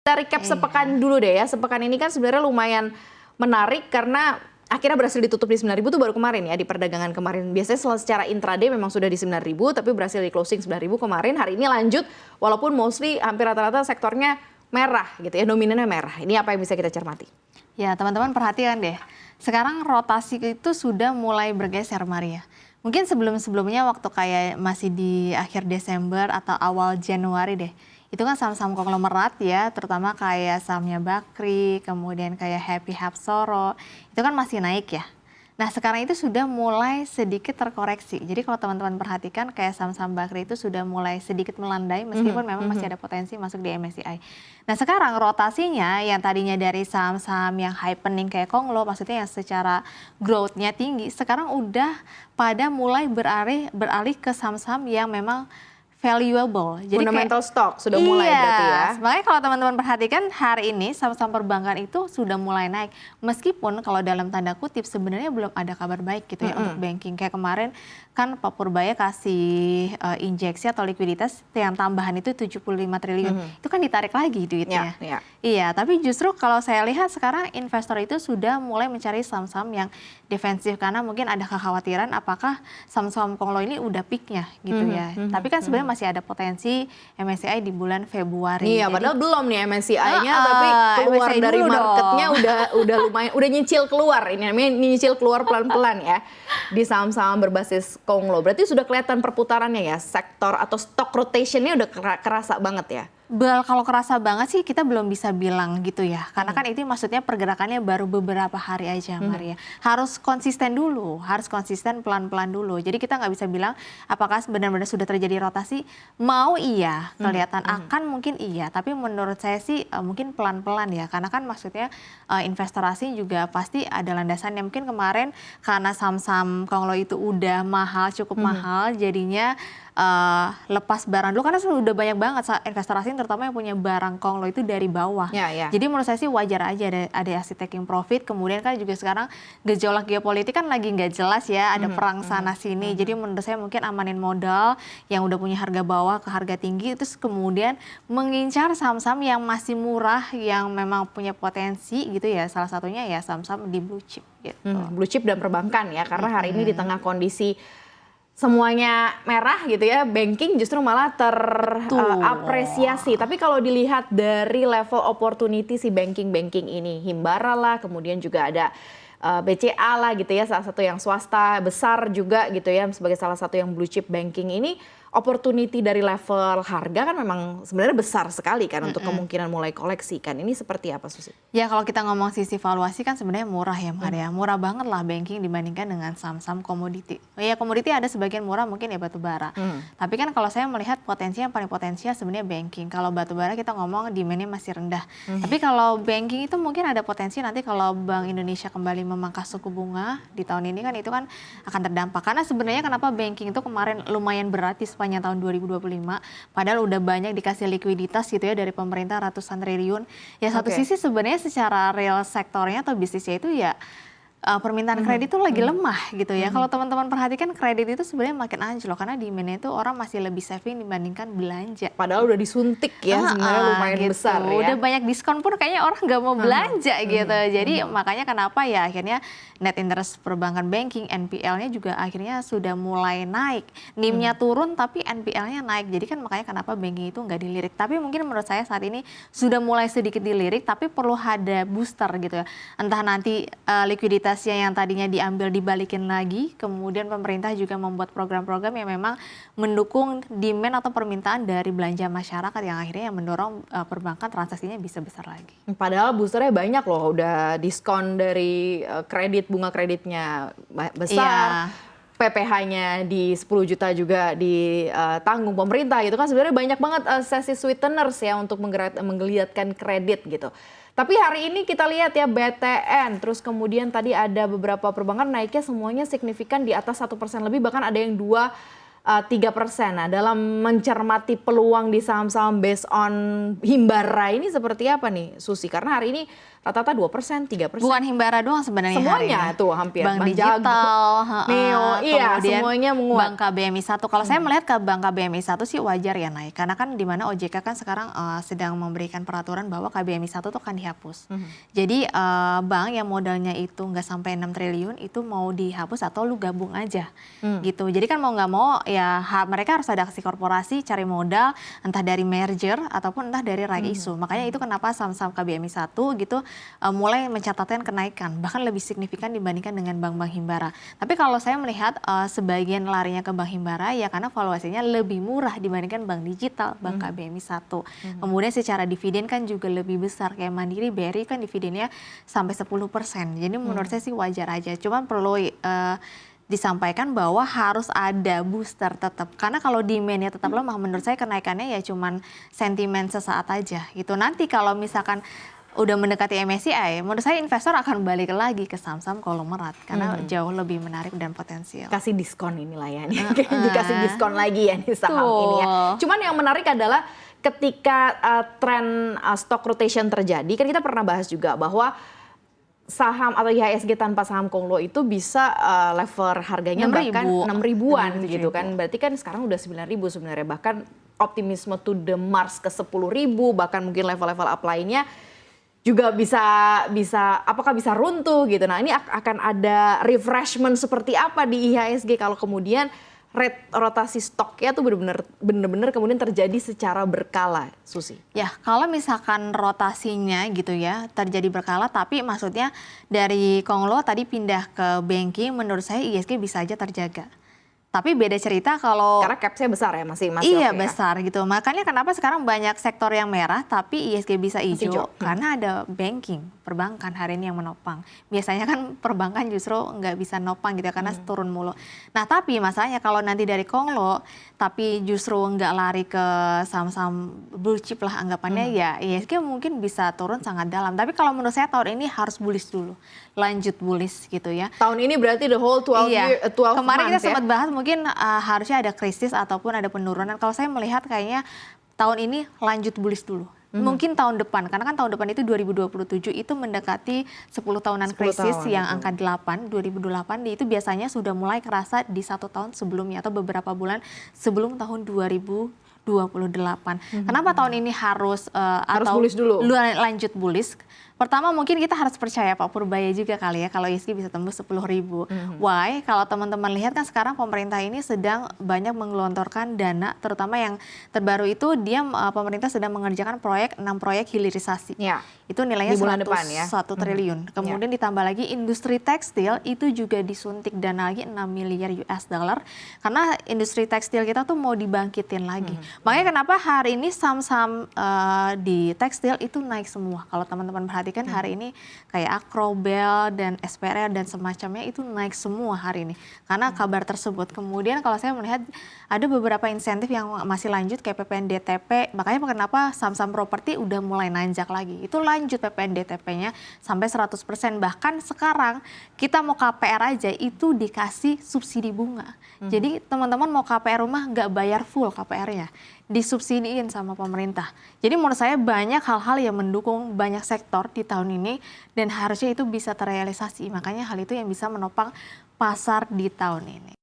Kita recap sepekan dulu deh ya. Sepekan ini kan sebenarnya lumayan menarik karena akhirnya berhasil ditutup di 9.000 tuh baru kemarin ya, di perdagangan kemarin. Biasanya secara intraday memang sudah di 9.000 tapi berhasil di closing 9.000 kemarin. Hari ini lanjut walaupun mostly hampir rata-rata sektornya merah gitu ya, dominannya merah. Ini apa yang bisa kita cermati? Ya teman-teman perhatikan deh, sekarang rotasi itu sudah mulai bergeser Maria. Mungkin sebelum-sebelumnya waktu kayak masih di akhir Desember atau awal Januari deh, itu kan saham-saham konglomerat ya, terutama kayak sahamnya Bakri, kemudian kayak Happy Hapsoro, itu kan masih naik ya. Nah sekarang itu sudah mulai sedikit terkoreksi. Jadi kalau teman-teman perhatikan kayak saham-saham Bakri itu sudah mulai sedikit melandai meskipun memang masih ada potensi masuk di MSCI. Nah sekarang rotasinya yang tadinya dari saham-saham yang happening kayak Konglo, maksudnya yang secara growth-nya tinggi, sekarang udah pada mulai beralih ke saham-saham yang memang valuable. Jadi fundamental stock sudah mulai berarti ya. Makanya kalau teman-teman perhatikan hari ini saham-saham perbankan itu sudah mulai naik. Meskipun kalau dalam tanda kutip sebenarnya belum ada kabar baik gitu ya untuk banking. Kayak kemarin kan Pak Purbaya kasih injeksi atau likuiditas yang tambahan itu 75 triliun. Itu kan ditarik lagi duitnya. Iya, tapi justru kalau saya lihat sekarang investor itu sudah mulai mencari saham-saham yang defensif karena mungkin ada kekhawatiran apakah saham-saham Konglo ini udah peaknya gitu ya. Tapi kan sebenarnya masih ada potensi MSCI di bulan Februari. Iya, padahal belum nih MSCI-nya, tapi keluar MSCI dari marketnya dong. udah lumayan, udah nyicil keluar. Ini namanya nyicil keluar pelan-pelan ya di saham-saham berbasis Konglo. Berarti sudah kelihatan perputarannya ya, sektor atau stock rotation-nya udah kerasa banget ya. Kalau kerasa banget sih kita belum bisa bilang gitu ya. Karena kan itu maksudnya pergerakannya baru beberapa hari aja Maria. Harus konsisten dulu, harus konsisten pelan-pelan dulu. Jadi kita nggak bisa bilang apakah benar-benar sudah terjadi rotasi. Mau iya, kelihatan akan mungkin iya. Tapi menurut saya sih mungkin pelan-pelan ya. Karena kan maksudnya investor asing juga pasti ada landasannya. Mungkin kemarin karena saham-saham Konglo itu udah mahal, cukup mahal. Jadinya lepas barang dulu karena sudah banyak banget investor asing terutama yang punya barang Konglo itu dari bawah. Jadi menurut saya sih wajar aja ada asset taking profit. Kemudian kan juga sekarang gejolak geopolitik kan lagi nggak jelas ya, ada perang sana sini. Jadi menurut saya mungkin amanin modal yang udah punya harga bawah ke harga tinggi, terus kemudian mengincar saham-saham yang masih murah yang memang punya potensi gitu ya. Salah satunya ya saham-saham di blue chip gitu. Blue chip dan perbankan ya, karena hari ini di tengah kondisi semuanya merah gitu ya, banking justru malah terapresiasi. Tapi kalau dilihat dari level opportunity si banking ini, Himbara lah, kemudian juga ada BCA lah gitu ya, salah satu yang swasta besar juga gitu ya, sebagai salah satu yang blue chip banking ini, opportunity dari level harga kan memang sebenarnya besar sekali kan untuk kemungkinan mulai koleksi kan. Ini seperti apa Susi? Ya kalau kita ngomong sisi valuasi kan sebenarnya murah ya Maria. Murah banget lah banking dibandingkan dengan saham-saham komoditi. Ya komoditi ada sebagian murah mungkin ya batu bara. Tapi kan kalau saya melihat potensi yang paling potensial sebenarnya banking. Kalau batu bara kita ngomong demand-nya masih rendah. Tapi kalau banking itu mungkin ada potensi nanti kalau Bank Indonesia kembali memangkas suku bunga di tahun ini kan itu kan akan terdampak. Karena sebenarnya kenapa banking itu kemarin lumayan berat di sepanjang tahun 2025, padahal udah banyak dikasih likuiditas gitu ya dari pemerintah ratusan triliun. Ya satu sisi sebenarnya secara real sektornya atau bisnisnya itu ya permintaan kredit itu lagi lemah gitu ya. Kalau teman-teman perhatikan kredit itu sebenarnya makin anjlok karena demand-nya itu orang masih lebih saving dibandingkan belanja. Padahal udah disuntik ya sebenarnya lumayan gitu. besar ya. Udah banyak diskon pun kayaknya orang nggak mau belanja gitu. Jadi makanya kenapa ya akhirnya net interest perbankan banking NPL-nya juga akhirnya sudah mulai naik. NIM-nya turun tapi NPL-nya naik. Jadi kan makanya kenapa banking itu nggak dilirik. Tapi mungkin menurut saya saat ini sudah mulai sedikit dilirik tapi perlu ada booster gitu ya. Entah nanti likuiditasnya yang tadinya diambil dibalikin lagi, kemudian pemerintah juga membuat program-program yang memang mendukung demand atau permintaan dari belanja masyarakat yang akhirnya mendorong perbankan transaksinya bisa besar lagi. Padahal boosternya banyak loh, udah diskon dari kredit, bunga kreditnya besar. PPh-nya di 10 juta juga ditanggung pemerintah gitu kan, sebenarnya banyak banget sesi sweeteners ya untuk menggeliatkan kredit gitu. Tapi hari ini kita lihat ya BTN, terus kemudian tadi ada beberapa perbankan naiknya semuanya signifikan di atas 1% lebih, bahkan ada yang 2 3%. Nah, dalam mencermati peluang di saham-saham based on Himbara ini seperti apa nih, Susi? Karena hari ini rata-rata 2%, 3%. Bukan Himbara doang sebenarnya hari Semuanya ini. tuh hampir. Bank Digital, Neo, iya kemudian semuanya menguat. Bank KBMI 1. Kalau saya melihat ke Bank KBMI 1 sih wajar ya naik. Karena kan di mana OJK kan sekarang sedang memberikan peraturan bahwa KBMI 1 tuh akan dihapus. Jadi bank yang modalnya itu nggak sampai 6 triliun itu mau dihapus atau lu gabung aja gitu. Jadi kan mau nggak mau ya mereka harus ada aksi korporasi, cari modal entah dari merger ataupun entah dari right issue. Makanya itu kenapa saham-saham KBMI 1 gitu mulai mencatatkan kenaikan, bahkan lebih signifikan dibandingkan dengan bank-bank Himbara. Tapi kalau saya melihat sebagian larinya ke Bank Himbara ya karena valuasinya lebih murah dibandingkan Bank Digital, Bank KBMI 1. Kemudian secara dividen kan juga lebih besar, kayak Mandiri, BRI kan dividennya sampai 10%. Jadi menurut saya sih wajar aja. Cuman perlu disampaikan bahwa harus ada booster tetap. Karena kalau demand-nya tetap lemah, menurut saya kenaikannya ya cuman sentimen sesaat aja gitu. Nanti kalau misalkan udah mendekati MSCI, menurut saya investor akan balik lagi ke saham-saham konglomerat karena jauh lebih menarik dan potensial. Kasih diskon inilah ya, dikasih diskon lagi ya nih saham ini ya. Cuman yang menarik adalah ketika tren stock rotation terjadi, kan kita pernah bahas juga bahwa saham atau IHSG tanpa saham konglo itu bisa level harganya 6.000. bahkan 6.000-an gitu kan. Berarti kan sekarang udah 9.000 sebenarnya, bahkan optimisme to the Mars ke 10.000, bahkan mungkin level-level up lainnya juga bisa apakah bisa runtuh gitu. Nah, ini akan ada refreshment seperti apa di IHSG kalau kemudian rotasi stoknya tuh benar-benar kemudian terjadi secara berkala, Susi. Ya, kalau misalkan rotasinya gitu ya terjadi berkala, tapi maksudnya dari konglo tadi pindah ke banking, menurut saya IHSG bisa aja terjaga. Tapi beda cerita kalau karena capsnya besar ya masih iya okay besar gitu. Makanya kenapa sekarang banyak sektor yang merah tapi IHSG bisa hijau karena ada banking, perbankan hari ini yang menopang. Biasanya kan perbankan justru nggak bisa nopang gitu ya karena turun mulu. Nah tapi masalahnya kalau nanti dari konglo tapi justru nggak lari ke saham-saham blue chip lah anggapannya ya IHSG mungkin bisa turun sangat dalam. Tapi kalau menurut saya tahun ini harus bullish dulu, lanjut bullish gitu ya. Tahun ini berarti the whole 12 Kemarin kita sempat ya? bahas mungkin harusnya ada krisis ataupun ada penurunan. Kalau saya melihat kayaknya tahun ini lanjut bullish dulu. Mungkin tahun depan, karena kan tahun depan itu 2027 itu mendekati 10 tahunan krisis yang angka 8, 2028 itu biasanya sudah mulai kerasa di 1 tahun sebelumnya atau beberapa bulan sebelum tahun 2028. Kenapa tahun ini harus bullish dulu? Lanjut bullish? Pertama mungkin kita harus percaya Pak Purbaya juga kali ya kalau IHSG bisa tembus 10.000. Why? Kalau teman-teman lihat kan sekarang pemerintah ini sedang banyak menggelontorkan dana, terutama yang terbaru itu pemerintah sedang mengerjakan 6 proyek hilirisasi. Ya. Itu nilainya di bulan depan, ya? 1 triliun. Kemudian ditambah lagi industri tekstil itu juga disuntik dana lagi 6 miliar US dollar karena industri tekstil kita tuh mau dibangkitin lagi. Makanya kenapa hari ini saham-saham di tekstil itu naik semua. Kalau teman-teman perhatikan hari ini kayak Akrobel dan SPR dan semacamnya itu naik semua hari ini karena kabar tersebut. Kemudian kalau saya melihat ada beberapa insentif yang masih lanjut kayak PPN DTP, makanya kenapa saham-saham properti udah mulai nanjak lagi. Itu lanjut PPN DTP-nya sampai 100%. Bahkan sekarang kita mau KPR aja itu dikasih subsidi bunga. Jadi teman-teman mau KPR rumah nggak bayar full KPR-nya, disubsidiin sama pemerintah. Jadi menurut saya banyak hal-hal yang mendukung banyak sektor di tahun ini dan harusnya itu bisa terrealisasi. Makanya hal itu yang bisa menopang pasar di tahun ini.